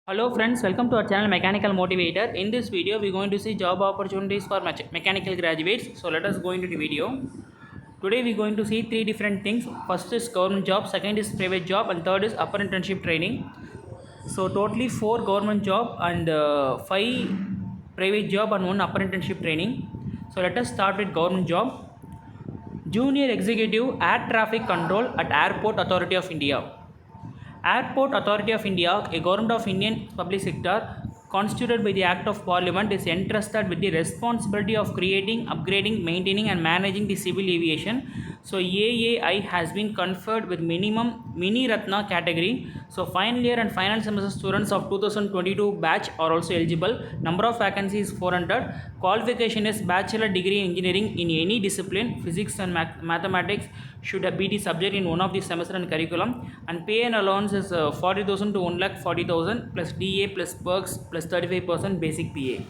Hello friends, welcome to our channel Mechanical Motivator. In this video, we are going to see job opportunities for mechanical graduates. So let us go into the video. Today we are going to see three different things. First is government job, second is private job, and third is apprenticeship training. So totally 4 government job and 5 private job and 1 apprenticeship training. So let us start with government job. Junior Executive Air Traffic Control at Airport Authority of India. Airport Authority of India, a government of Indian public sector constituted by the Act of Parliament, is entrusted with the responsibility of creating, upgrading, maintaining and managing the civil aviation. So AAI has been conferred with minimum Mini Ratna category. So final year and final semester students of 2022 batch are also eligible. Number of vacancies 400. Qualification is bachelor degree in engineering in any discipline. Physics and mathematics should be the subject in one of the semester and curriculum, and pay and allowance is 40,000 to 1,40,000 plus DA plus perks plus 35% basic PA,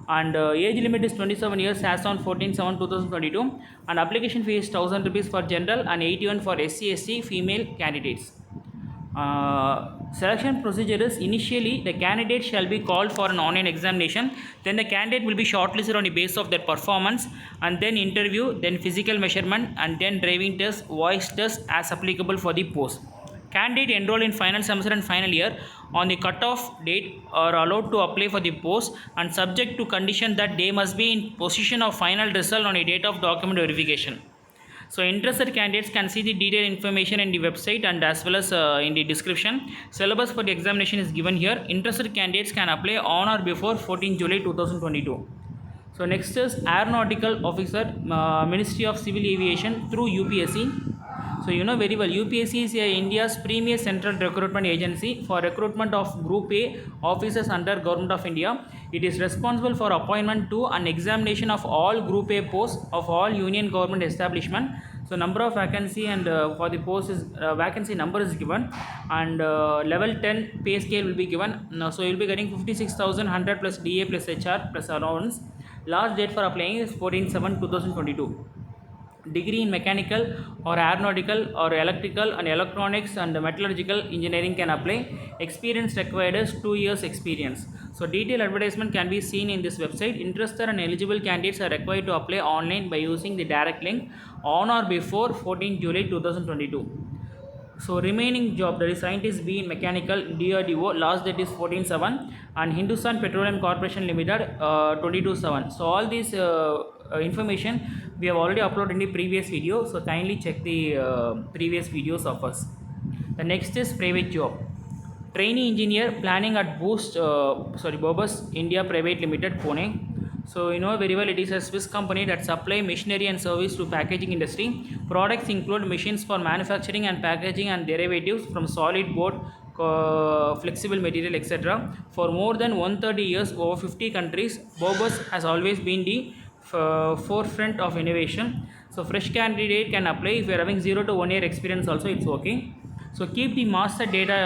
and age limit is 27 years as on 14/7/2022, and application fee is 1,000 rupees for general and 81 for SC/ST female candidates. Selection procedure is initially the candidate shall be called for an online examination, then the candidate will be shortlisted on the basis of their performance, and then interview, then physical measurement, and then driving test, voice test as applicable for the post. Candidate enrolled in final semester and final year on the cutoff date are allowed to apply for the post, and subject to condition that they must be in possession of final result on the date of document verification. So interested candidates can see the detailed information in the website and as well as in the description. Syllabus for the examination is given here. Interested candidates can apply on or before 14 July 2022. So next is Aeronautical Officer, Ministry of Civil Aviation through UPSC. So you know very well, UPSC is India's premier central recruitment agency for recruitment of Group A officers under Government of India. It is responsible for appointment to and examination of all Group A posts of all union government establishment. So number of vacancy and for the post is vacancy number is given, and level 10 pay scale will be given. So you will be getting 56,100 plus DA plus HR plus allowance. Last date for applying is 14/7/2022. Degree in mechanical or aeronautical or electrical and electronics and metallurgical engineering can apply. Experience required is 2 years experience. So detailed advertisement can be seen in this website. Interested and eligible candidates are required to apply online by using the direct link on or before 14 July 2022. So remaining job, that is scientist B in mechanical DRDO, last date is 14/7, and Hindustan Petroleum Corporation Limited 22/7. So all these information we have already uploaded in the previous video, so kindly check the previous videos of us. The next is private job. Trainee engineer planning at BOBST India Private Limited, Pune. So you know very well, it is a Swiss company that supply machinery and service to packaging industry. Products include machines for manufacturing and packaging and derivatives from solid board, flexible material, etc. For more than 130 years, over 50 countries, BOBST has always been the forefront of innovation. So fresh candidate can apply. If you are having 0 to 1 year experience also, it's okay. So keep the master data.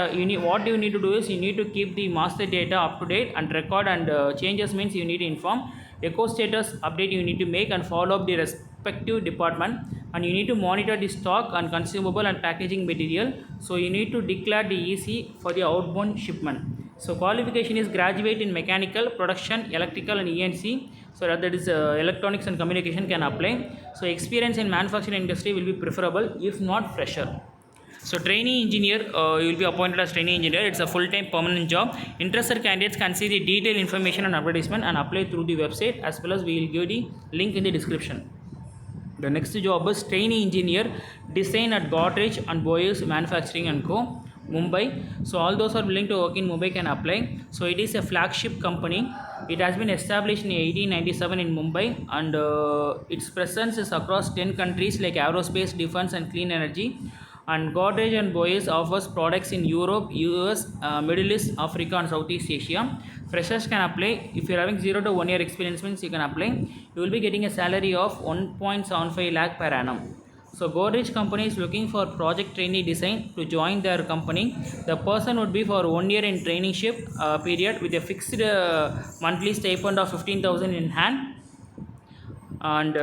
What you need to do is you need to keep the master data up to date and record, and changes means you need to inform. Eco status update you need to make and follow up the respective department, and you need to monitor the stock and consumable and packaging material. So you need to declare the ECE for the outbound shipment. So qualification is graduate in mechanical, production, electrical and ENC. So that is electronics and communication can apply. So experience in manufacturing industry will be preferable, if not fresher. So trainee engineer, you will be appointed as trainee engineer. It's a full-time permanent job. Interested candidates can see the detailed information and advertisement and apply through the website, as well as we will give the link in the description. The next job is trainee engineer design at Godrej and Boyce Manufacturing and Co, Mumbai. So all those are willing to work in Mumbai can apply. So it is a flagship company. It has been established in 1897 in Mumbai, and its presence is across 10 countries like aerospace, defense and clean energy. And Godrej and Boyce offers products in Europe, US, Middle East, Africa and Southeast Asia. Freshers can apply. If you are having 0 to 1 year experience means you can apply. You will be getting a salary of 1.75 lakh per annum. So Godrej company is looking for project trainee design to join their company. The person would be for 1 year in traineeship period with a fixed monthly stipend of 15,000 in hand, and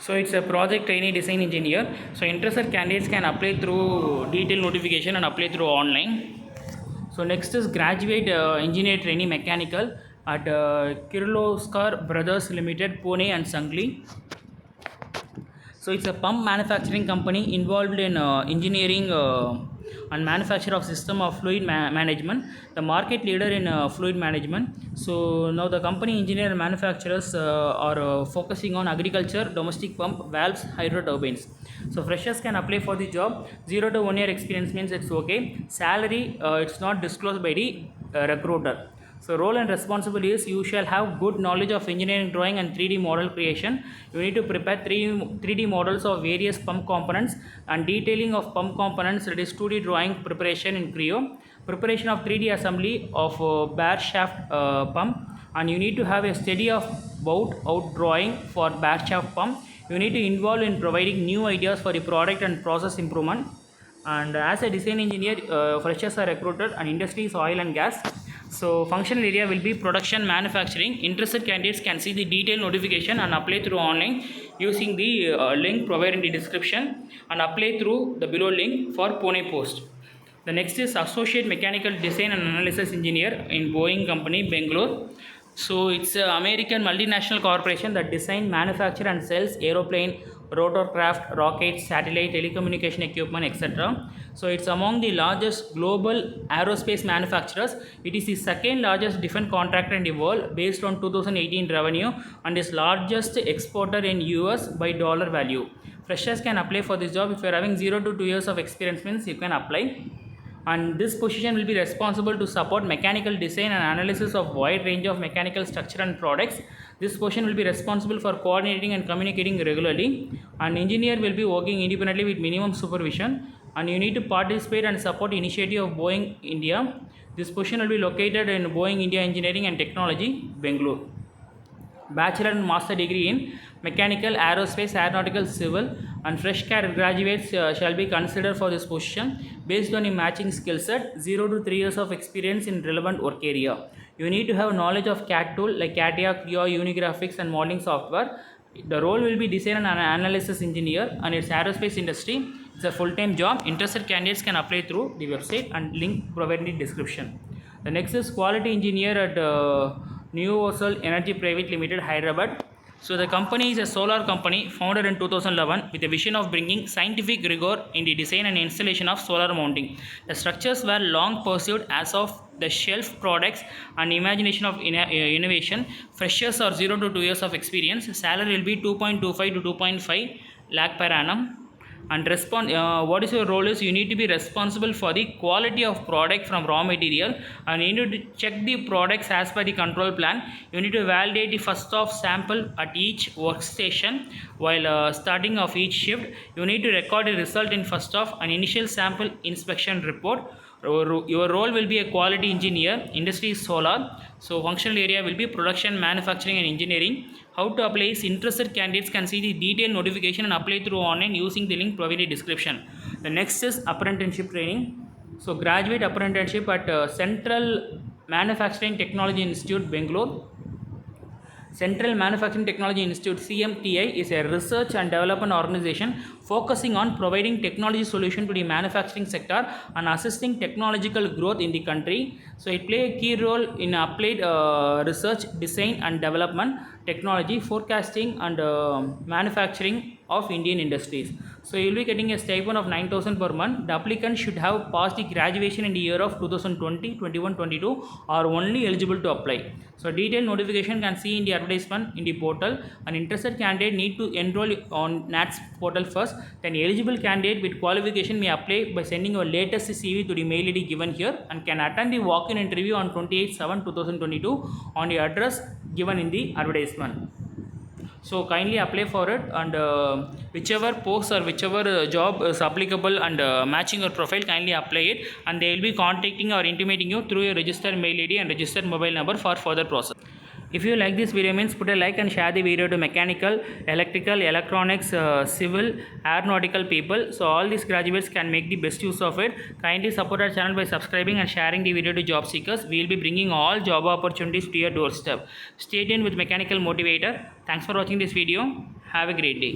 so it's a project trainee design engineer. So interested candidates can apply through detailed notification and apply through online. So next is graduate engineer trainee mechanical at KIRLOSKAR Brothers Limited, Pune and Sangli. So it's a pump manufacturing company involved in engineering and manufacture of system of fluid management, the market leader in fluid management. So now the company engineer and manufacturers are focusing on agriculture, domestic pump, valves, hydro turbines. So freshers can apply for the job. 0 to 1 year experience means it's okay. Salary it's not disclosed by the recruiter. So role and responsibility is you shall have good knowledge of engineering drawing and 3D model creation. You need to prepare 3D models of various pump components and detailing of pump components, that is 2D drawing preparation in Creo, preparation of 3D assembly of bare shaft pump, and you need to have a study of bout out drawing for bare shaft pump. You need to involve in providing new ideas for the product and process improvement. And as a design engineer, freshers are recruited and industry is oil and gas. So functional area will be production manufacturing. Interested candidates can see the detailed notification and apply through online using the link provided in the description and apply through the below link for Pune post. The next is associate mechanical design and analysis engineer in BOEING Company, Bangalore. So it's an American multinational corporation that designs, manufacture and sells aeroplane, rotorcraft, rockets, satellite, telecommunication equipment, etc. So it's among the largest global aerospace manufacturers. It is the second largest defense contractor in the world based on 2018 revenue and is largest exporter in US by dollar value. Freshers can apply for this job. If you are having 0 to 2 years of experience means you can apply. And this position will be responsible to support mechanical design and analysis of wide range of mechanical structure and products. This position will be responsible for coordinating and communicating regularly, and engineer will be working independently with minimum supervision, and you need to participate and support initiative of Boeing India. This position will be located in Boeing India Engineering and Technology, Bangalore. Bachelor and master degree in mechanical, aerospace, aeronautical, civil, and fresh graduates shall be considered for this position based on a matching skill set. 0 to 3 years of experience in relevant work area. You need to have knowledge of CAD tool like CATIA, Creo, Unigraphics and modeling software. The role will be design and analysis engineer, and it's aerospace industry. It's a full-time job. Interested candidates can apply through the website and link provided in the description. The next is quality engineer at NUEVOSOL Energy Private Limited, Hyderabad. So the company is a solar company founded in 2011 with a vision of bringing scientific rigor in the design and installation of solar mounting. The structures were long pursued as of the shelf products and imagination of innovation. Freshers are 0 to 2 years of experience. Salary will be 2.25 to 2.5 lakh per annum. And what is your role is you need to be responsible for the quality of product from raw material, and you need to check the products as per the control plan. You need to validate the first off sample at each workstation while starting of each shift. You need to record the result in first off an initial sample inspection report. Your role will be a quality engineer. Industry is solar. So functional area will be production, manufacturing and engineering. How to apply is interested candidates can see the detailed notification and apply through online using the link provided in the description. The next is apprenticeship training. So graduate apprenticeship at Central Manufacturing Technology Institute, Bangalore. Central Manufacturing Technology Institute CMTI is a research and development organization focusing on providing technology solution to the manufacturing sector and assisting technological growth in the country. So it play a key role in applied research, design and development, technology, forecasting and manufacturing of Indian industries. So you will be getting a stipend of 9,000 per month. The applicant should have passed the graduation in the year of 2020, 21, 22 are only eligible to apply. So detailed notification can see in the advertisement in the portal. An interested candidate need to enroll on NATS portal first. Then eligible candidate with qualification may apply by sending your latest CV to the mail ID given here and can attend the walk-in interview on 28/7/2022 on the address given in the advertisement. So kindly apply for it, and whichever post or whichever job is applicable and matching your profile, kindly apply it, and they will be contacting or intimating you through your registered mail ID and registered mobile number for further process. If you like this video means put a like and share the video to mechanical, electrical, electronics, civil, aeronautical people. So all these graduates can make the best use of it. Kindly support our channel by subscribing and sharing the video to job seekers. We will be bringing all job opportunities to your doorstep. Stay tuned with Mechanical Motivator. Thanks for watching this video. Have a great day.